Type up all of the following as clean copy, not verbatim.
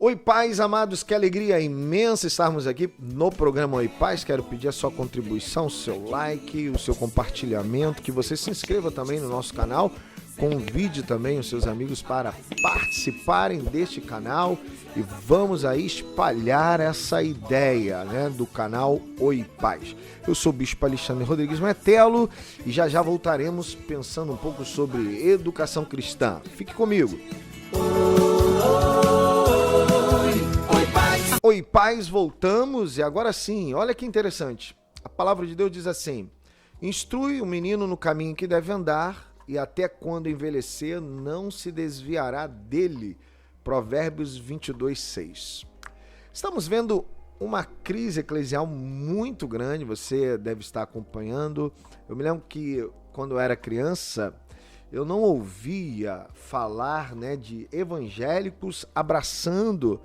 Oi, paz, amados, que alegria imensa estarmos aqui no programa Oi, Paz. Quero pedir a sua contribuição, o seu like, o seu compartilhamento, que você se inscreva também no nosso canal, convide também os seus amigos para participarem deste canal e vamos aí espalhar essa ideia, né, do canal Oi, Paz. Eu sou o Bispo Alexandre Rodrigues Metelo e já voltaremos pensando um pouco sobre educação cristã. Fique comigo. Oi, paz, voltamos e agora sim, olha que interessante. A palavra de Deus diz assim: instrui o menino no caminho que deve andar e até quando envelhecer não se desviará dele. Provérbios 22:6. Estamos vendo uma crise eclesial muito grande, você deve estar acompanhando. Eu me lembro que quando eu era criança, eu não ouvia falar, né, de evangélicos abraçando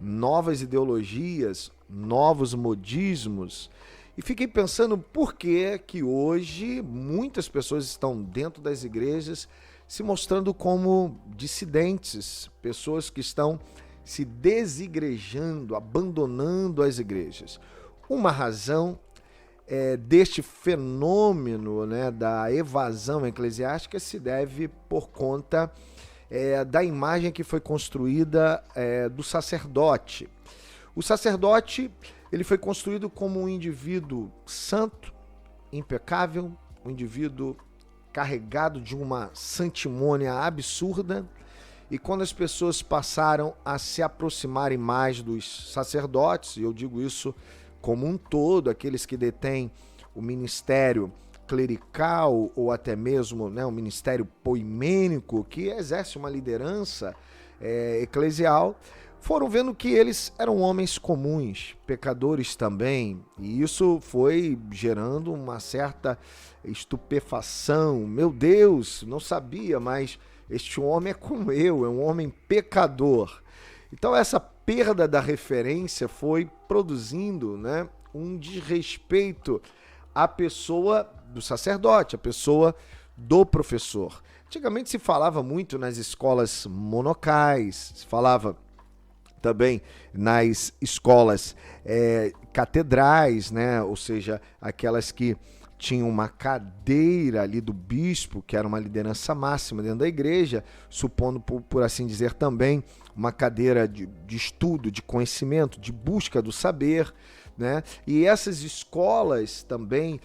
novas ideologias, novos modismos, e fiquei pensando por que hoje muitas pessoas estão dentro das igrejas se mostrando como dissidentes, pessoas que estão se desigrejando, abandonando as igrejas. Uma razão deste fenômeno, né, da evasão eclesiástica se deve por conta da imagem que foi construída do sacerdote. O sacerdote, ele foi construído como um indivíduo santo, impecável, um indivíduo carregado de uma santimônia absurda, e quando as pessoas passaram a se aproximarem mais dos sacerdotes, e eu digo isso como um todo, aqueles que detêm o ministério clerical ou até mesmo, né, um ministério poimênico que exerce uma liderança eclesial, foram vendo que eles eram homens comuns, pecadores também, e isso foi gerando uma certa estupefação. Meu Deus, não sabia, mas este homem é como eu, é um homem pecador. Então essa perda da referência foi produzindo, né, um desrespeito à pessoa do sacerdote, a pessoa do professor. Antigamente se falava muito nas escolas monocais, se falava também nas escolas catedrais, né? Ou seja, aquelas que tinham uma cadeira ali do bispo, que era uma liderança máxima dentro da igreja, supondo, por assim dizer, também uma cadeira de estudo, de conhecimento, de busca do saber, né? E essas escolas também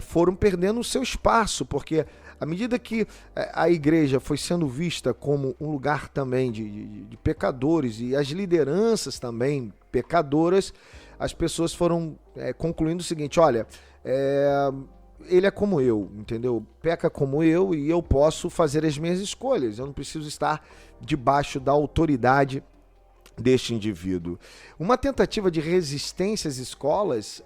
foram perdendo o seu espaço, porque à medida que a igreja foi sendo vista como um lugar também de pecadores e as lideranças também pecadoras, as pessoas foram concluindo o seguinte: olha, ele é como eu, entendeu? Peca como eu e eu posso fazer as minhas escolhas, eu não preciso estar debaixo da autoridade deste indivíduo. Uma tentativa de resistência às escolas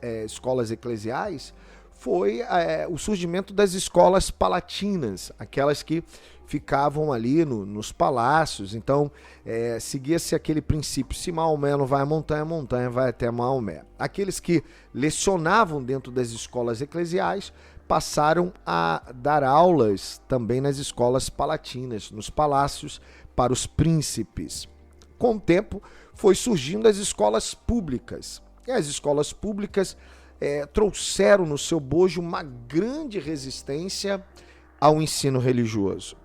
eclesiais, foi o surgimento das escolas palatinas, aquelas que ficavam ali nos palácios. Então, seguia-se aquele princípio: se Maomé não vai à montanha, a montanha vai até Maomé. Aqueles que lecionavam dentro das escolas eclesiais passaram a dar aulas também nas escolas palatinas, nos palácios, para os príncipes. Com o tempo, foi surgindo as escolas públicas. E as escolas públicas trouxeram no seu bojo uma grande resistência ao ensino religioso.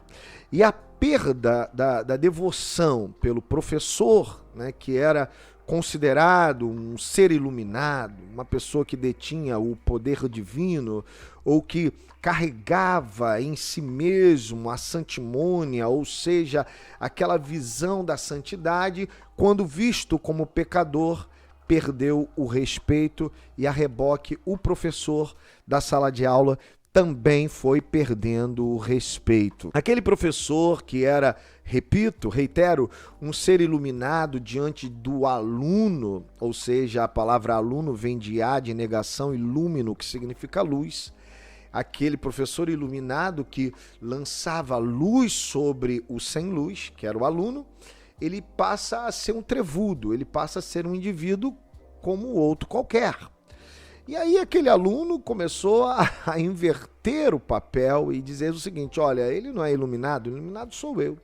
E a perda da devoção pelo professor, né, que era considerado um ser iluminado, uma pessoa que detinha o poder divino, ou que carregava em si mesmo a santimônia, ou seja, aquela visão da santidade, quando visto como pecador, perdeu o respeito, e a reboque o professor da sala de aula também foi perdendo o respeito. Aquele professor que era, reitero, um ser iluminado diante do aluno, ou seja, a palavra aluno vem de a, de negação, e lúmino, que significa luz. Aquele professor iluminado que lançava luz sobre o sem luz, que era o aluno, ele passa a ser um trevudo, ele passa a ser um indivíduo como o outro qualquer. E aí aquele aluno começou a inverter o papel e dizer o seguinte: olha, ele não é iluminado, iluminado sou eu.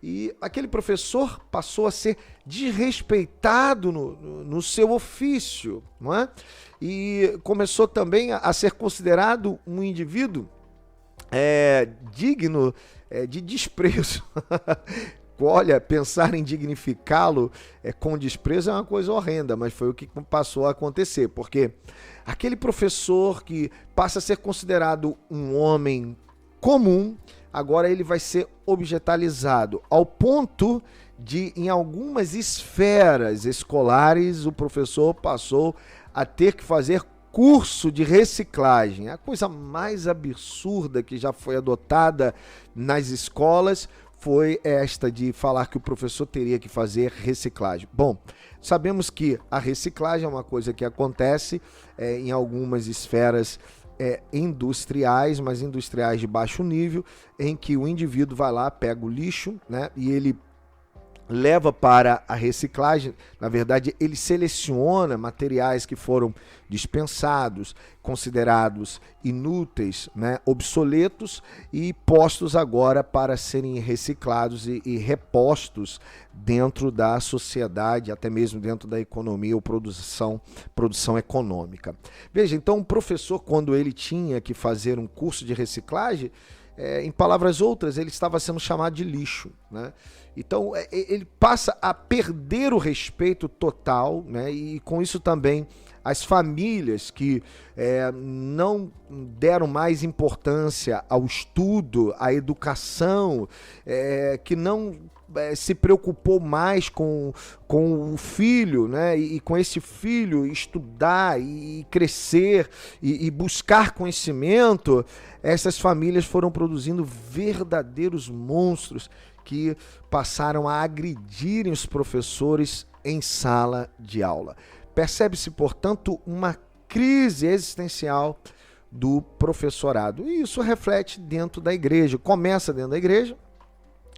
E aquele professor passou a ser desrespeitado no seu ofício, não é? E começou também a ser considerado um indivíduo digno de desprezo. Olha, pensar em dignificá-lo com desprezo é uma coisa horrenda, mas foi o que passou a acontecer, porque aquele professor que passa a ser considerado um homem comum, agora ele vai ser objetalizado, ao ponto de, em algumas esferas escolares, o professor passou a ter que fazer curso de reciclagem. A coisa mais absurda que já foi adotada nas escolas foi esta de falar que o professor teria que fazer reciclagem. Bom, sabemos que a reciclagem é uma coisa que acontece em algumas esferas industriais, mas industriais de baixo nível, em que o indivíduo vai lá, pega o lixo, né, e ele leva para a reciclagem. Na verdade, ele seleciona materiais que foram dispensados, considerados inúteis, né, obsoletos, e postos agora para serem reciclados e repostos dentro da sociedade, até mesmo dentro da economia ou produção econômica. Veja, então o professor, quando ele tinha que fazer um curso de reciclagem, em palavras outras, ele estava sendo chamado de lixo, né? Então, ele passa a perder o respeito total, né? E com isso também as famílias que não deram mais importância ao estudo, à educação, que não se preocupou mais com o filho, né? E com esse filho estudar e crescer e buscar conhecimento, essas famílias foram produzindo verdadeiros monstros que passaram a agredirem os professores em sala de aula. Percebe-se, portanto, uma crise existencial do professorado. E isso reflete dentro da igreja, começa dentro da igreja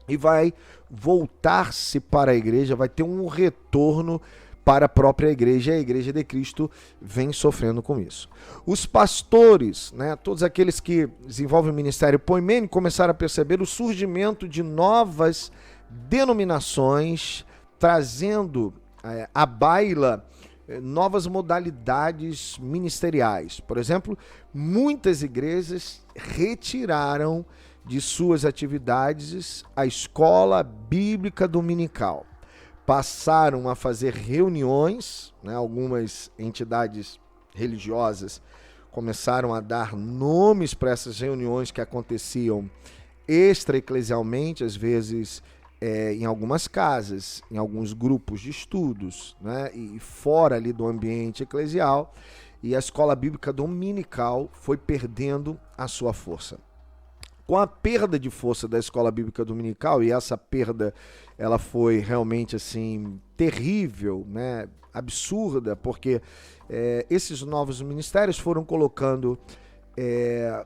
e vai voltar-se para a igreja, vai ter um retorno para a própria igreja, e a igreja de Cristo vem sofrendo com isso. Os pastores, né, todos aqueles que desenvolvem o ministério poimênico, começaram a perceber o surgimento de novas denominações, trazendo à baila novas modalidades ministeriais. Por exemplo, muitas igrejas retiraram de suas atividades a escola bíblica dominical. Passaram a fazer reuniões, né? Algumas entidades religiosas começaram a dar nomes para essas reuniões que aconteciam extra-eclesialmente, às vezes em algumas casas, em alguns grupos de estudos, né? E fora ali do ambiente eclesial, e a escola bíblica dominical foi perdendo a sua força. Com a perda de força da escola bíblica dominical, e essa perda ela foi realmente assim terrível, né, absurda, porque esses novos ministérios foram colocando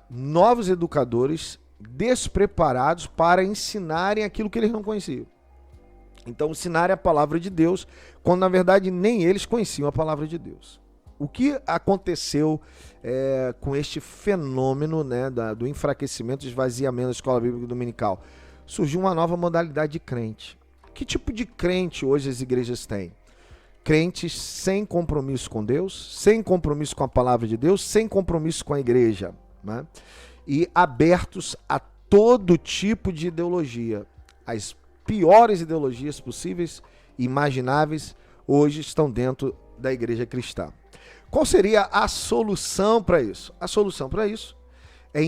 novos educadores despreparados para ensinarem aquilo que eles não conheciam. Então, ensinarem a palavra de Deus, quando na verdade nem eles conheciam a palavra de Deus. O que aconteceu com este fenômeno, né, do enfraquecimento e esvaziamento da escola bíblica dominical? Surgiu uma nova modalidade de crente. Que tipo de crente hoje as igrejas têm? Crentes sem compromisso com Deus, sem compromisso com a palavra de Deus, sem compromisso com a igreja, né? E abertos a todo tipo de ideologia. As piores ideologias possíveis e imagináveis hoje estão dentro da igreja cristã. Qual seria a solução para isso? A solução para isso é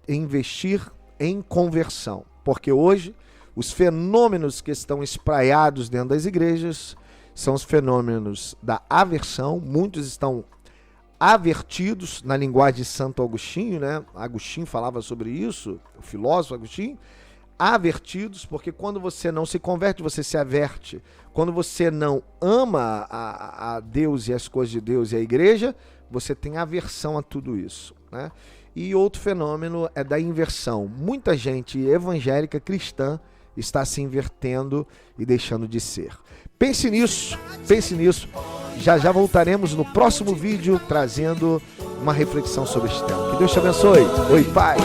investir em conversão, porque hoje os fenômenos que estão espraiados dentro das igrejas são os fenômenos da aversão. Muitos estão avertidos, na linguagem de Santo Agostinho, né? Agostinho falava sobre isso, o filósofo Agostinho, avertidos, porque quando você não se converte, você se averte. Quando você não ama a Deus e as coisas de Deus e a igreja, você tem aversão a tudo isso, né? E outro fenômeno é da inversão. Muita gente evangélica cristã está se invertendo e deixando de ser. Pense nisso, pense nisso. Já já voltaremos no próximo vídeo trazendo uma reflexão sobre este tema. Que Deus te abençoe. Oi, Pai.